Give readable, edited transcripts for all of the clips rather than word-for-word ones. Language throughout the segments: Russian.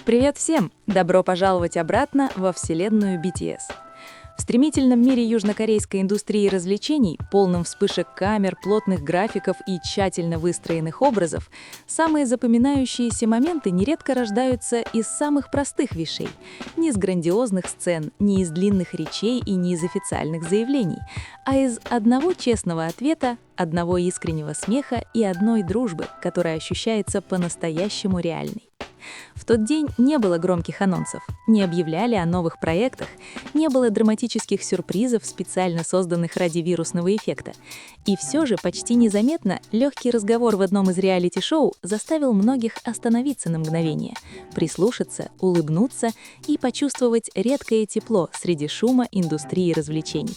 Привет всем! Добро пожаловать обратно во вселенную BTS. В стремительном мире южнокорейской индустрии развлечений, полном вспышек камер, плотных графиков и тщательно выстроенных образов, самые запоминающиеся моменты нередко рождаются из самых простых вещей. Не из грандиозных сцен, не из длинных речей и не из официальных заявлений, а из одного честного ответа, одного искреннего смеха и одной дружбы, которая ощущается по-настоящему реальной. В тот день не было громких анонсов, не объявляли о новых проектах, не было драматических сюрпризов, специально созданных ради вирусного эффекта. И все же почти незаметно легкий разговор в одном из реалити-шоу заставил многих остановиться на мгновение, прислушаться, улыбнуться и почувствовать редкое тепло среди шума индустрии развлечений.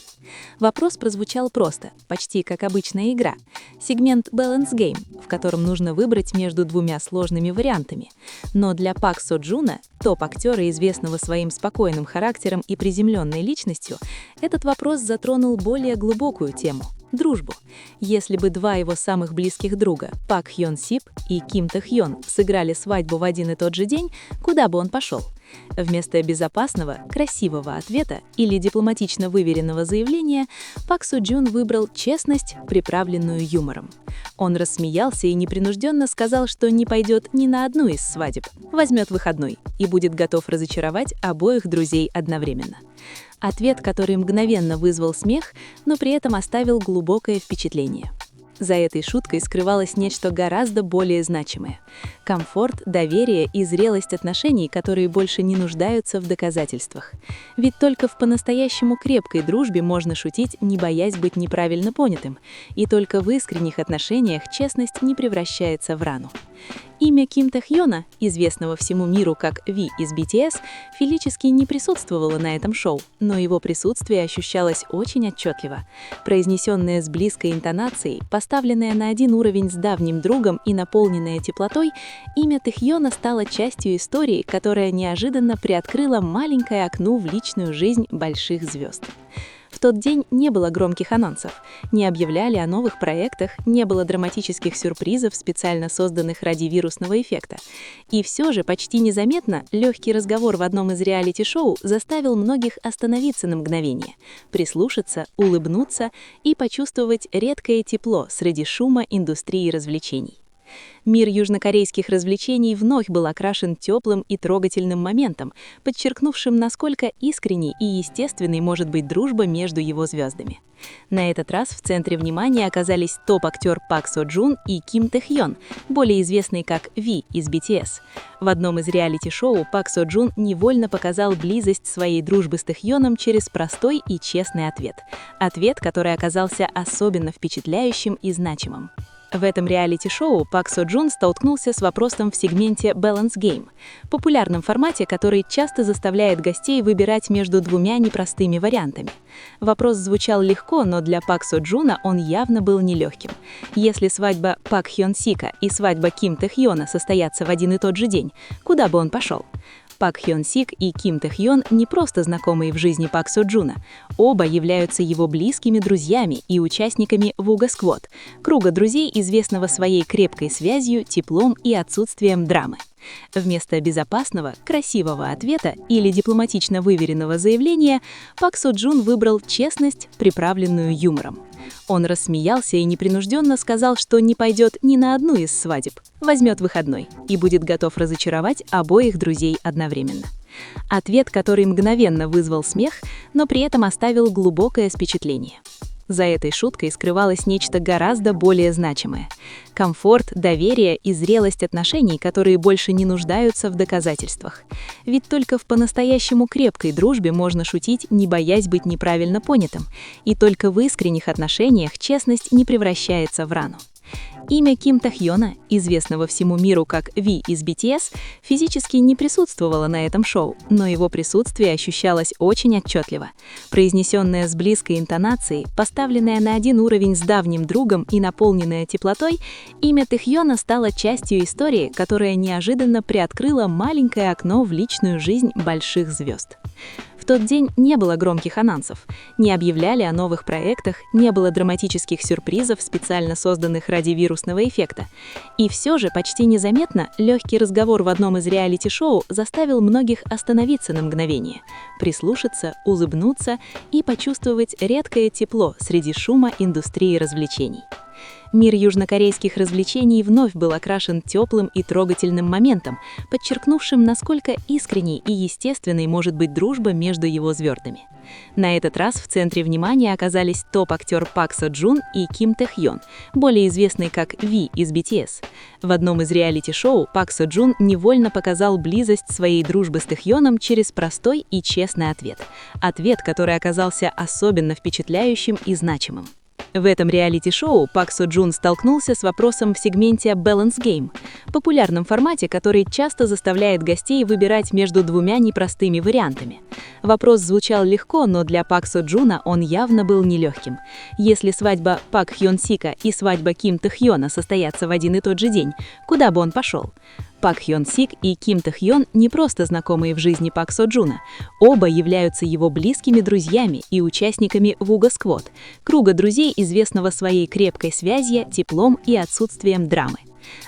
Вопрос прозвучал просто, почти как обычная игра. Сегмент Balance Game, в котором нужно выбрать между двумя сложными вариантами. Но для Пак Со Джуна, топ-актера, известного своим спокойным характером и приземленной личностью, этот вопрос затронул более глубокую тему – дружбу. Если бы два его самых близких друга, Пак Хён Сип и Ким Тэ Хьон, сыграли свадьбу в один и тот же день, куда бы он пошел? Вместо безопасного, красивого ответа или дипломатично выверенного заявления Пак Со Джун выбрал честность, приправленную юмором. Он рассмеялся и непринужденно сказал, что не пойдет ни на одну из свадеб, возьмет выходной и будет готов разочаровать обоих друзей одновременно. Ответ, который мгновенно вызвал смех, но при этом оставил глубокое впечатление. За этой шуткой скрывалось нечто гораздо более значимое – комфорт, доверие и зрелость отношений, которые больше не нуждаются в доказательствах. Ведь только в по-настоящему крепкой дружбе можно шутить, не боясь быть неправильно понятым, и только в искренних отношениях честность не превращается в рану. Имя Ким Тэ Хьона, известного всему миру как Ви из BTS, физически не присутствовало на этом шоу, но его присутствие ощущалось очень отчетливо. Произнесенное с близкой интонацией, поставленное на один уровень с давним другом и наполненное теплотой, имя Тэ Хьона стало частью истории, которая неожиданно приоткрыла маленькое окно в личную жизнь больших звезд. В тот день не было громких анонсов, не объявляли о новых проектах, не было драматических сюрпризов, специально созданных ради вирусного эффекта. И все же почти незаметно легкий разговор в одном из реалити-шоу заставил многих остановиться на мгновение, прислушаться, улыбнуться и почувствовать редкое тепло среди шума индустрии развлечений. Мир южнокорейских развлечений вновь был окрашен теплым и трогательным моментом, подчеркнувшим, насколько искренней и естественной может быть дружба между его звездами. На этот раз в центре внимания оказались топ-актер Пак Со Джун и Ким Тэ Хьон, более известный как Ви из BTS. В одном из реалити-шоу Пак Со Джун невольно показал близость своей дружбы с Тэ Хьоном через простой и честный ответ. Ответ, который оказался особенно впечатляющим и значимым. В этом реалити-шоу Пак Со Джун столкнулся с вопросом в сегменте Balance Game, популярном формате, который часто заставляет гостей выбирать между двумя непростыми вариантами. Вопрос звучал легко, но для Пак Со Джуна он явно был нелегким. Если свадьба Пак Хён Сика и свадьба Ким Тэ Хьона состоятся в один и тот же день, куда бы он пошел? Пак Хён Сик и Ким Тэ Хьон не просто знакомые в жизни Пак Со Джуна. Оба являются его близкими друзьями и участниками Вуга Сквот, круга друзей, известного своей крепкой связью, теплом и отсутствием драмы. Вместо безопасного, красивого ответа или дипломатично выверенного заявления Пак Со Джун выбрал честность, приправленную юмором. Он рассмеялся и непринужденно сказал, что не пойдет ни на одну из свадеб, возьмет выходной и будет готов разочаровать обоих друзей одновременно. Ответ, который мгновенно вызвал смех, но при этом оставил глубокое впечатление. За этой шуткой скрывалось нечто гораздо более значимое – комфорт, доверие и зрелость отношений, которые больше не нуждаются в доказательствах. Ведь только в по-настоящему крепкой дружбе можно шутить, не боясь быть неправильно понятым, и только в искренних отношениях честность не превращается в рану. Имя Ким Тэ Хьона, известного всему миру как Ви из BTS, физически не присутствовало на этом шоу, но его присутствие ощущалось очень отчетливо. Произнесенное с близкой интонацией, поставленное на один уровень с давним другом и наполненное теплотой, имя Тэ Хьона стало частью истории, которая неожиданно приоткрыла маленькое окно в личную жизнь больших звезд. В тот день не было громких анонсов, не объявляли о новых проектах, не было драматических сюрпризов, специально созданных ради вирусного радиовирусного эффекта. И все же почти незаметно легкий разговор в одном из реалити-шоу заставил многих остановиться на мгновение, прислушаться, улыбнуться и почувствовать редкое тепло среди шума индустрии развлечений. Мир южнокорейских развлечений вновь был окрашен теплым и трогательным моментом, подчеркнувшим, насколько искренней и естественной может быть дружба между его звездами. На этот раз в центре внимания оказались топ-актер Пак Со Джун и Ким Тэ Хьон, более известный как Ви из BTS. В одном из реалити-шоу Пак Со Джун невольно показал близость своей дружбы с Тэ Хьоном через простой и честный ответ. Ответ, который оказался особенно впечатляющим и значимым. В этом реалити-шоу Пак Со Джун столкнулся с вопросом в сегменте Balance Game, популярном формате, который часто заставляет гостей выбирать между двумя непростыми вариантами. Вопрос звучал легко, но для Пак Со Джуна он явно был нелегким. Если свадьба Пак Хьон Сика и свадьба Ким Тэ Хьона состоятся в один и тот же день, куда бы он пошел? Пак Хьон Сик и Ким Тэ Хьон не просто знакомые в жизни Пак Со Джуна. Оба являются его близкими друзьями и участниками Вуга Сквот, круга друзей, известного своей крепкой связью, теплом и отсутствием драмы.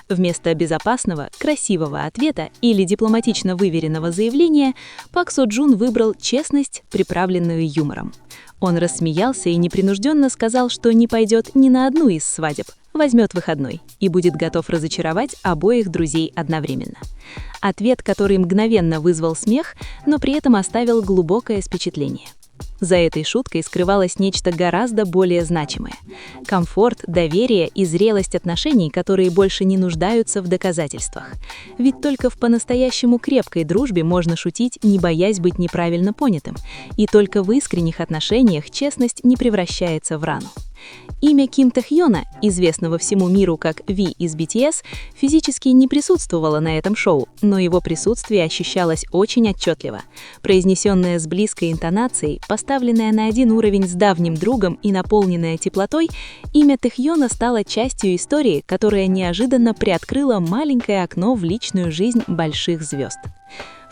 Вместо безопасного, красивого ответа или дипломатично выверенного заявления Пак Со Джун выбрал честность, приправленную юмором. Он рассмеялся и непринужденно сказал, что не пойдет ни на одну из свадеб, возьмет выходной и будет готов разочаровать обоих друзей одновременно. Ответ, который мгновенно вызвал смех, но при этом оставил глубокое впечатление. За этой шуткой скрывалось нечто гораздо более значимое – комфорт, доверие и зрелость отношений, которые больше не нуждаются в доказательствах. Ведь только в по-настоящему крепкой дружбе можно шутить, не боясь быть неправильно понятым, и только в искренних отношениях честность не превращается в рану. Имя Ким Тэ Хьона, известного всему миру как Ви из BTS, физически не присутствовало на этом шоу, но его присутствие ощущалось очень отчетливо. Произнесенное с близкой интонацией, поставленное на один уровень с давним другом и наполненное теплотой, имя Тэ Хьона стало частью истории, которая неожиданно приоткрыла маленькое окно в личную жизнь больших звезд.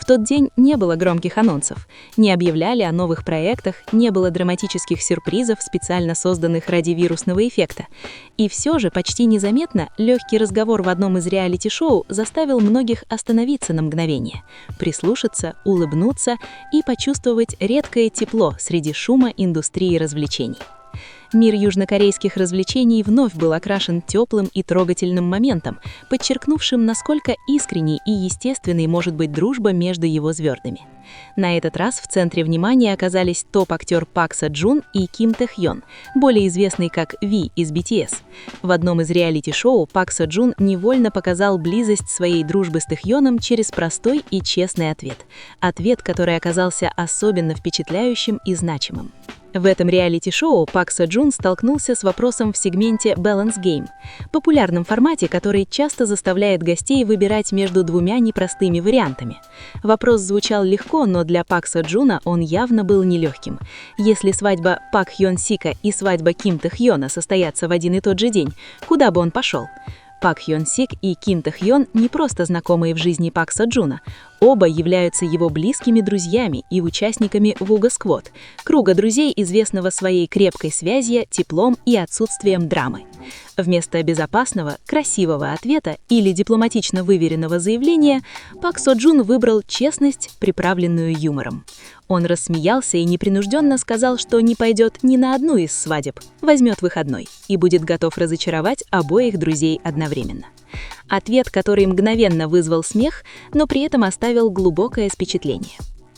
В тот день не было громких анонсов, не объявляли о новых проектах, не было драматических сюрпризов, специально созданных ради вирусного эффекта. И все же почти незаметно легкий разговор в одном из реалити-шоу заставил многих остановиться на мгновение, прислушаться, улыбнуться и почувствовать редкое тепло среди шума индустрии развлечений. Мир южнокорейских развлечений вновь был окрашен теплым и трогательным моментом, подчеркнувшим, насколько искренней и естественной может быть дружба между его звездами. На этот раз в центре внимания оказались топ-актер Пак Со Джун и Ким Тэ Хьон, более известный как Ви из BTS. В одном из реалити-шоу Пак Со Джун невольно показал близость своей дружбы с Тэ Хьоном через простой и честный ответ. Ответ, который оказался особенно впечатляющим и значимым. В этом реалити-шоу Пак Со Джун столкнулся с вопросом в сегменте Balance Game, популярном формате, который часто заставляет гостей выбирать между двумя непростыми вариантами. Вопрос звучал легко, но для Пак Со Джуна он явно был нелегким. Если свадьба Пак Хьон Сика и свадьба Ким Тэ Хьона состоятся в один и тот же день, куда бы он пошел? Пак Хьон Сик и Ким Тэ Хьон не просто знакомые в жизни Пак Со Джуна. Оба являются его близкими друзьями и участниками Вуга Сквот, круга друзей, известного своей крепкой связью, теплом и отсутствием драмы. Вместо безопасного, красивого ответа или дипломатично выверенного заявления Пак Со Джун выбрал честность, приправленную юмором. Он рассмеялся и непринужденно сказал, что не пойдет ни на одну из свадеб, возьмет выходной и будет готов разочаровать обоих друзей одновременно. Ответ, который мгновенно вызвал смех, но при этом оставил глубокое впечатление.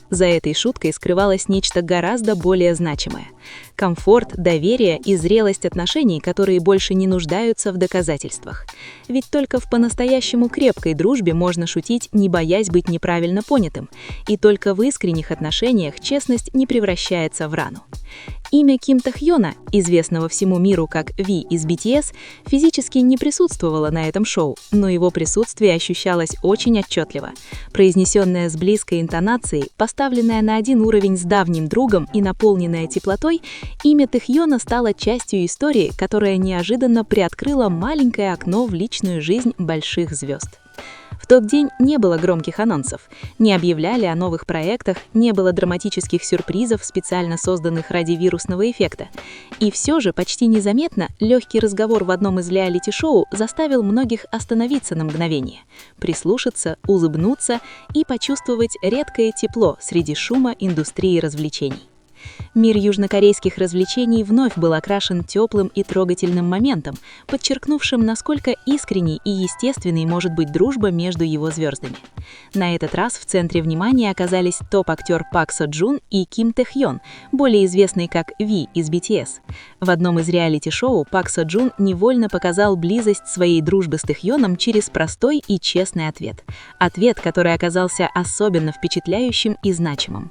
За этой шуткой скрывалось нечто гораздо более значимое – комфорт, доверие и зрелость отношений, которые больше не нуждаются в доказательствах. Ведь только в по-настоящему крепкой дружбе можно шутить, не боясь быть неправильно понятым, и только в искренних отношениях честность не превращается в рану. Имя Ким Тэ Хьона, известного всему миру как Ви из BTS, физически не присутствовало на этом шоу, но его присутствие ощущалось очень отчетливо. Произнесенное с близкой интонацией, поставленное на один уровень с давним другом и наполненное теплотой, имя Тэ Хьона стало частью истории, которая неожиданно приоткрыла маленькое окно в личную жизнь больших звезд. В тот день не было громких анонсов, не объявляли о новых проектах, не было драматических сюрпризов, специально созданных ради вирусного эффекта. И все же почти незаметно легкий разговор в одном из реалити-шоу заставил многих остановиться на мгновение, прислушаться, улыбнуться и почувствовать редкое тепло среди шума индустрии развлечений. Мир южнокорейских развлечений вновь был окрашен теплым и трогательным моментом, подчеркнувшим, насколько искренней и естественной может быть дружба между его звездами. На этот раз в центре внимания оказались топ-актер Пак Со Джун и Ким Тэ Хьон, более известный как Ви из BTS. В одном из реалити-шоу Пак Со Джун невольно показал близость своей дружбы с Тэ Хьоном через простой и честный ответ. Ответ, который оказался особенно впечатляющим и значимым.